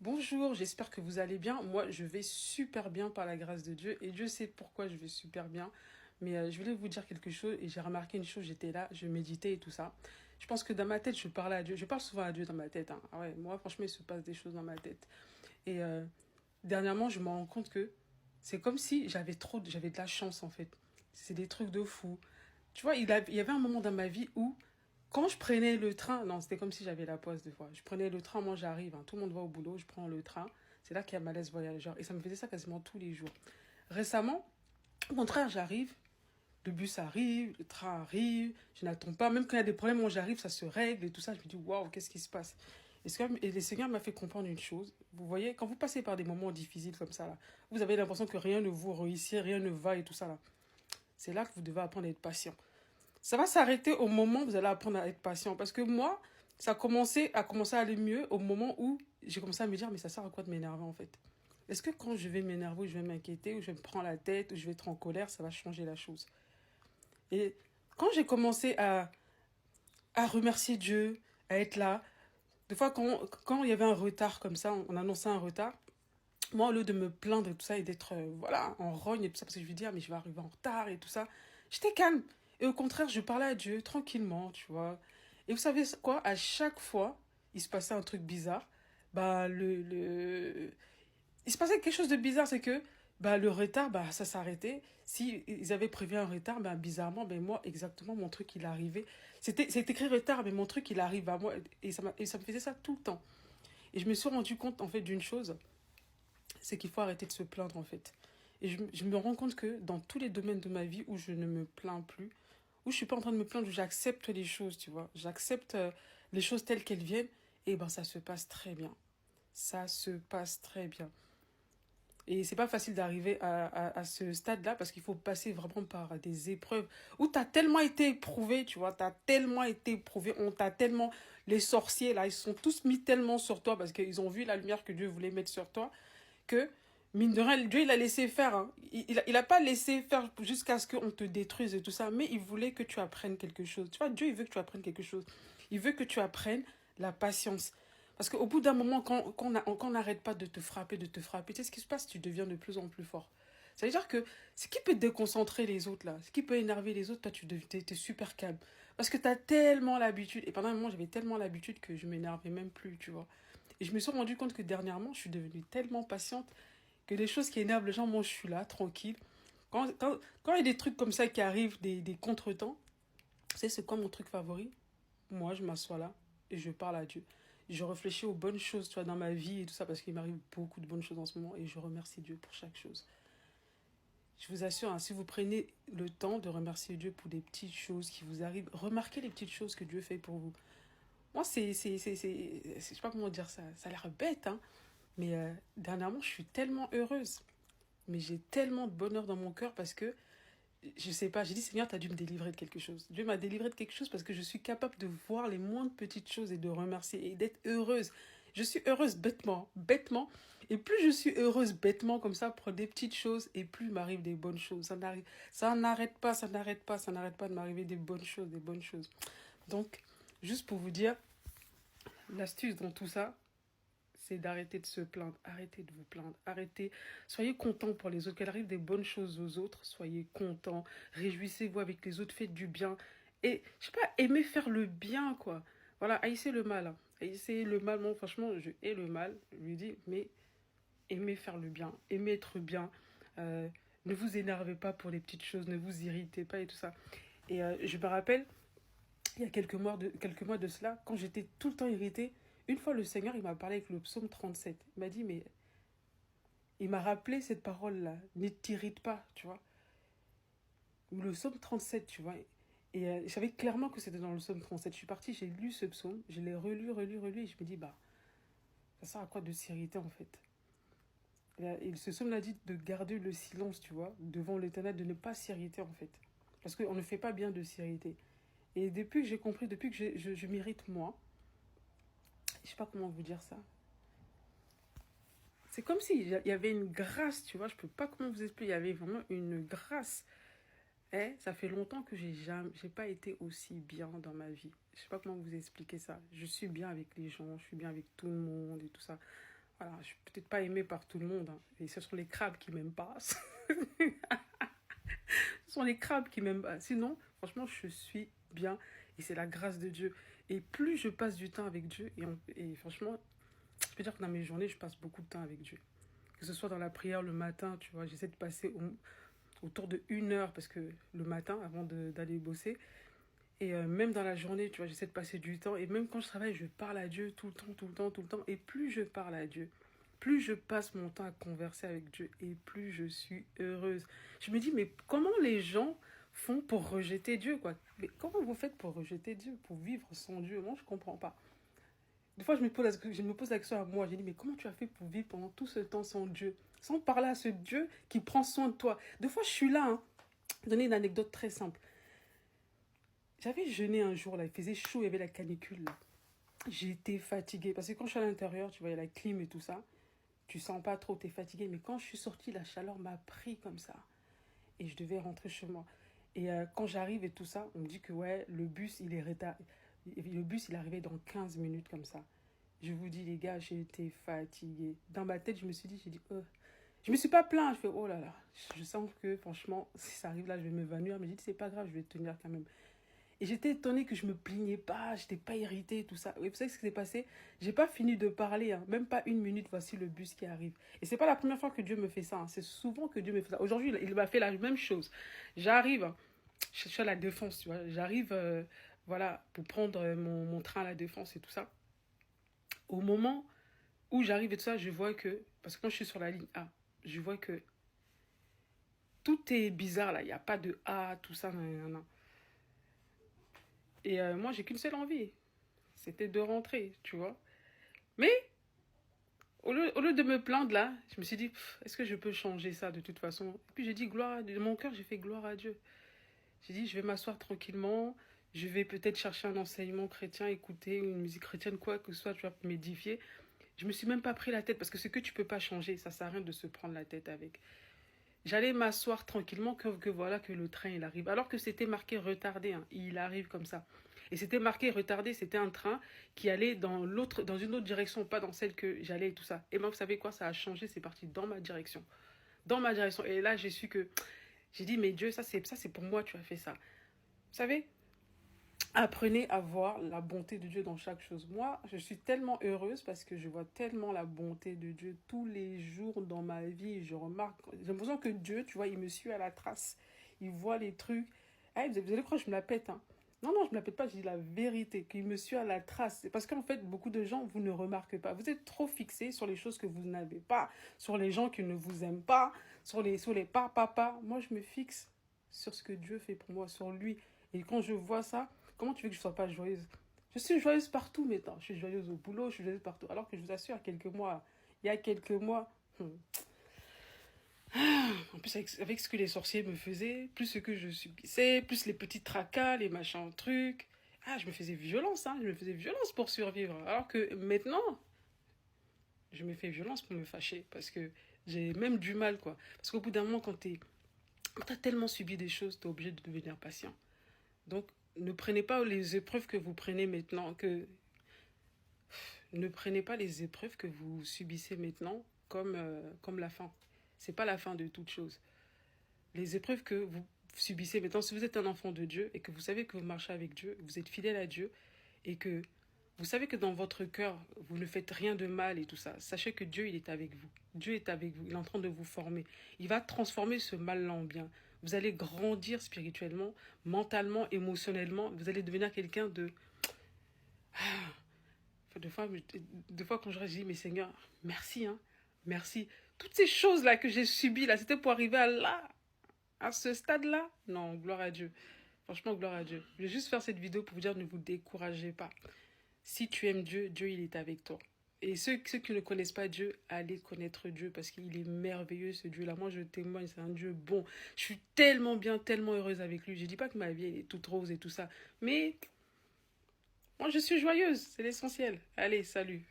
Bonjour, j'espère que vous allez bien. Moi, je vais super bien par la grâce de Dieu et Dieu sait pourquoi je vais super bien. Mais je voulais vous dire quelque chose et j'ai remarqué une chose, j'étais là, je méditais et tout ça. Je pense que dans ma tête, je parlais à Dieu. Je parle souvent à Dieu dans ma tête, hein. Ah ouais, moi, franchement, il se passe des choses dans ma tête. Et dernièrement, je me rends compte que c'est comme si j'avais de la chance en fait. C'est des trucs de fou. Tu vois, il y avait un moment dans ma vie où quand je prenais le train, non, c'était comme si j'avais la poste des fois. Je prenais le train, moi j'arrive, hein, tout le monde va au boulot, je prends le train. C'est là qu'il y a malaise voyageur. Et ça me faisait ça quasiment tous les jours. Récemment, au contraire, j'arrive, le bus arrive, le train arrive, je n'attends pas. Même quand il y a des problèmes, moi j'arrive, ça se règle et tout ça. Je me dis, waouh, qu'est-ce qui se passe? Et le Seigneur m'a fait comprendre une chose. Vous voyez, quand vous passez par des moments difficiles comme ça, là, vous avez l'impression que rien ne vous réussit, rien ne va et tout ça. Là. C'est là que vous devez apprendre à être patient. Ça va s'arrêter au moment où vous allez apprendre à être patient. Parce que moi, ça a commencé à aller mieux au moment où j'ai commencé à me dire, mais ça sert à quoi de m'énerver en fait? Est-ce que quand je vais m'énerver, ou je vais m'inquiéter, ou je vais me prendre la tête, ou je vais être en colère, ça va changer la chose? Et quand j'ai commencé à remercier Dieu, à être là, des fois quand il y avait un retard comme ça, on annonçait un retard, moi au lieu de me plaindre et tout ça et d'être voilà, en rogne et tout ça, parce que je lui dis, ah, mais je vais arriver en retard et tout ça, j'étais calme. Et au contraire, je parlais à Dieu tranquillement, tu vois. Et vous savez quoi? À chaque fois, il se passait un truc bizarre. Bah, il se passait quelque chose de bizarre, c'est que bah, le retard, bah, ça s'arrêtait. Si ils avaient prévu un retard, bah, bizarrement, ben moi, exactement, mon truc, il arrivait. C'est écrit retard, mais mon truc, il arrive à moi. Et ça me faisait ça tout le temps. Et je me suis rendu compte, en fait, d'une chose, c'est qu'il faut arrêter de se plaindre, en fait. Et je me rends compte que dans tous les domaines de ma vie où je ne me plains plus, où je suis pas en train de me plaindre, où j'accepte les choses, tu vois. J'accepte les choses telles qu'elles viennent, et ben ça se passe très bien. Ça se passe très bien. Et c'est pas facile d'arriver à ce stade-là parce qu'il faut passer vraiment par des épreuves où tu as tellement été éprouvé, tu vois, tu as tellement été éprouvé, on t'a tellement. Les sorciers, là, ils se sont tous mis tellement sur toi parce qu'ils ont vu la lumière que Dieu voulait mettre sur toi que, mine de rien, Dieu, il a laissé faire. Hein. Il a pas laissé faire jusqu'à ce qu'on te détruise et tout ça, mais il voulait que tu apprennes quelque chose. Tu vois, Dieu, il veut que tu apprennes quelque chose. Il veut que tu apprennes la patience. Parce qu'au bout d'un moment, quand on n'arrête pas de te frapper, tu sais ce qui se passe, tu deviens de plus en plus fort. Ça veut dire que ce qui peut déconcentrer les autres, là, ce qui peut énerver les autres, toi, t'es super calme. Parce que tu as tellement l'habitude. Et pendant un moment, j'avais tellement l'habitude que je m'énervais même plus, tu vois. Et je me suis rendu compte que dernièrement, je suis devenue tellement patiente que les choses qui énervent les gens, moi, je suis là, tranquille. Quand il y a des trucs comme ça qui arrivent, des contretemps, tu sais, c'est quoi mon truc favori? Moi, je m'assois là et je parle à Dieu. Je réfléchis aux bonnes choses, tu vois, dans ma vie et tout ça, parce qu'il m'arrive beaucoup de bonnes choses en ce moment et je remercie Dieu pour chaque chose. Je vous assure, hein, si vous prenez le temps de remercier Dieu pour des petites choses qui vous arrivent, remarquez les petites choses que Dieu fait pour vous. Moi, je sais pas comment dire ça, ça a l'air bête, hein, mais dernièrement, je suis tellement heureuse. Mais j'ai tellement de bonheur dans mon cœur parce que je sais pas, j'ai dit Seigneur, tu as dû me délivrer de quelque chose. Dieu m'a délivré de quelque chose parce que je suis capable de voir les moindres petites choses et de remercier et d'être heureuse. Je suis heureuse bêtement, bêtement. Et plus je suis heureuse bêtement comme ça pour des petites choses et plus il m'arrive des bonnes choses. Ça n'arrête pas, ça n'arrête pas, ça n'arrête pas de m'arriver des bonnes choses, des bonnes choses. Donc, juste pour vous dire, l'astuce dans tout ça, c'est d'arrêter de se plaindre, arrêtez de vous plaindre, arrêtez, soyez contents pour les autres, qu'elle arrive des bonnes choses aux autres, soyez contents, réjouissez-vous avec les autres, faites du bien, et je sais pas, aimez faire le bien, quoi, voilà, haïssez le mal, hein. Haïssez le mal, moi franchement, je hais le mal, je lui dis, mais aimez faire le bien, aimez être bien, euh, ne vous énervez pas pour les petites choses, ne vous irritez pas et tout ça, et je me rappelle, il y a quelques mois de cela, quand j'étais tout le temps irritée, une fois le Seigneur, il m'a parlé avec le psaume 37. Il m'a dit, mais il m'a rappelé cette parole-là, ne t'irrite pas, tu vois. Ou le psaume 37, tu vois. Et je savais clairement que c'était dans le psaume 37. Je suis partie, j'ai lu ce psaume, je l'ai relu, et je me dis, bah, ça sert à quoi de s'irriter en fait? Et ce psaume l'a dit de garder le silence, tu vois, devant l'éternel, de ne pas s'irriter en fait. Parce qu'on ne fait pas bien de s'irriter. Et depuis que j'ai compris, depuis que je m'irrite moi, je sais pas comment vous dire ça. C'est comme s'il y avait une grâce, tu vois, je peux pas comment vous expliquer, il y avait vraiment une grâce. Eh, ça fait longtemps que j'ai pas été aussi bien dans ma vie. Je sais pas comment vous expliquer ça. Je suis bien avec les gens, je suis bien avec tout le monde et tout ça. Voilà, je suis peut-être pas aimée par tout le monde, hein. Et ce sont les crabes qui m'aiment pas. Ce sont les crabes qui m'aiment pas. Sinon, franchement, je suis bien. Et c'est la grâce de Dieu. Et plus je passe du temps avec Dieu, et franchement, je peux dire que dans mes journées, je passe beaucoup de temps avec Dieu. Que ce soit dans la prière le matin, tu vois, j'essaie de passer autour de 1 heure, parce que le matin, avant d'aller bosser. Et même dans la journée, tu vois, j'essaie de passer du temps. Et même quand je travaille, je parle à Dieu tout le temps, tout le temps, tout le temps. Et plus je parle à Dieu, plus je passe mon temps à converser avec Dieu, et plus je suis heureuse. Je me dis, mais comment les gens font pour rejeter Dieu, quoi? Mais comment vous faites pour rejeter Dieu, pour vivre sans Dieu? Moi, je comprends pas. Des fois, je me pose la question à moi. J'ai dit, mais comment tu as fait pour vivre pendant tout ce temps sans Dieu? Sans parler à ce Dieu qui prend soin de toi. Des fois, je suis là, hein. Je vais donner une anecdote très simple. J'avais jeûné un jour, là, il faisait chaud, il y avait la canicule, là. J'étais fatiguée, parce que quand je suis à l'intérieur, tu vois, il y a la clim et tout ça, tu sens pas trop, tu es fatiguée. Mais quand je suis sortie, la chaleur m'a pris comme ça. Et je devais rentrer chez moi. Et quand j'arrive et tout ça, on me dit que ouais, le bus, il est retardé. Le bus, il arrivait dans 15 minutes comme ça. Je vous dis, les gars, j'ai été fatiguée. Dans ma tête, je me suis dit, je me suis pas plaint. Je fais, oh là là, je sens que franchement, si ça arrive là, je vais m'évanouir. Mais j'ai dit, c'est pas grave, je vais tenir quand même. Et j'étais étonnée que je me plaignais pas, j'étais pas irritée, tout ça. Et vous savez ce qui s'est passé? J'ai pas fini de parler, hein. Même pas 1 minute, voici le bus qui arrive. Et c'est pas la première fois que Dieu me fait ça, hein. C'est souvent que Dieu me fait ça. Aujourd'hui, il m'a fait la même chose. J'arrive, hein, je suis à la Défense, tu vois. J'arrive, voilà, pour prendre mon train à la Défense et tout ça. Au moment où j'arrive et tout ça, je vois que, parce que quand je suis sur la ligne A, je vois que tout est bizarre là. Il n'y a pas de A, tout ça, nan, nan, nan. Et moi, j'ai qu'une seule envie. C'était de rentrer, tu vois. Mais au lieu de me plaindre là, je me suis dit, est-ce que je peux changer ça de toute façon? Et puis j'ai dit, de mon cœur, j'ai fait gloire à Dieu. J'ai dit, je vais m'asseoir tranquillement, je vais peut-être chercher un enseignement chrétien, écouter une musique chrétienne, quoi que ce soit, tu vas m'édifier. Je me suis même pas pris la tête, parce que ce que tu peux pas changer, ça sert à rien de se prendre la tête avec. J'allais m'asseoir tranquillement que voilà que le train il arrive. Alors que c'était marqué retardé, hein, il arrive comme ça. Et c'était marqué retardé, c'était un train qui allait dans une autre direction, pas dans celle que j'allais et tout ça. Et moi, vous savez quoi, ça a changé, c'est parti dans ma direction. Dans ma direction. Et là, j'ai dit, mais Dieu, ça c'est pour moi, tu as fait ça. Vous savez, apprenez à voir la bonté de Dieu dans chaque chose. Moi, je suis tellement heureuse parce que je vois tellement la bonté de Dieu tous les jours dans ma vie. Je remarque, j'ai l'impression que Dieu, tu vois, il me suit à la trace. Il voit les trucs. Ah, vous allez croire que je me la pète, hein. Non, non, je me la pète pas, je dis la vérité, qu'il me suit à la trace. C'est parce qu'en fait, beaucoup de gens, vous ne remarquez pas. Vous êtes trop fixés sur les choses que vous n'avez pas, sur les gens qui ne vous aiment pas, sur les pas. Moi, je me fixe sur ce que Dieu fait pour moi, sur lui. Et quand je vois ça, comment tu veux que je sois pas joyeuse? Je suis joyeuse partout maintenant. Je suis joyeuse au boulot, je suis joyeuse partout. Alors que je vous assure, il y a quelques mois, en plus avec ce que les sorciers me faisaient, plus ce que je subissais, plus les petits tracas, les machins trucs. Ah, je me faisais violence, hein. Je me faisais violence pour survivre. Alors que maintenant, je me fais violence pour me fâcher. Parce que j'ai même du mal, quoi. Parce qu'au bout d'un moment, quand t'as tellement subi des choses, t'es obligé de devenir patient. Donc, ne prenez pas les épreuves que vous prenez maintenant, ne prenez pas les épreuves que vous subissez maintenant comme la fin. C'est pas la fin de toute chose. Les épreuves que vous subissez maintenant, si vous êtes un enfant de Dieu et que vous savez que vous marchez avec Dieu, vous êtes fidèle à Dieu et que vous savez que dans votre cœur, vous ne faites rien de mal et tout ça, sachez que Dieu, il est avec vous. Dieu est avec vous, il est en train de vous former. Il va transformer ce mal-là en bien. Vous allez grandir spirituellement, mentalement, émotionnellement. Vous allez devenir quelqu'un de... Deux fois quand je dis, mais Seigneur, merci, hein, merci. Toutes ces choses-là que j'ai subies, là, c'était pour arriver à ce stade-là. Non, gloire à Dieu. Franchement, gloire à Dieu. Je vais juste faire cette vidéo pour vous dire, ne vous découragez pas. Si tu aimes Dieu, Dieu, il est avec toi. Et ceux qui ne connaissent pas Dieu, allez connaître Dieu parce qu'il est merveilleux, ce Dieu-là. Moi, je témoigne, c'est un Dieu bon. Je suis tellement bien, tellement heureuse avec lui. Je ne dis pas que ma vie, elle est toute rose et tout ça. Mais moi, je suis joyeuse. C'est l'essentiel. Allez, salut.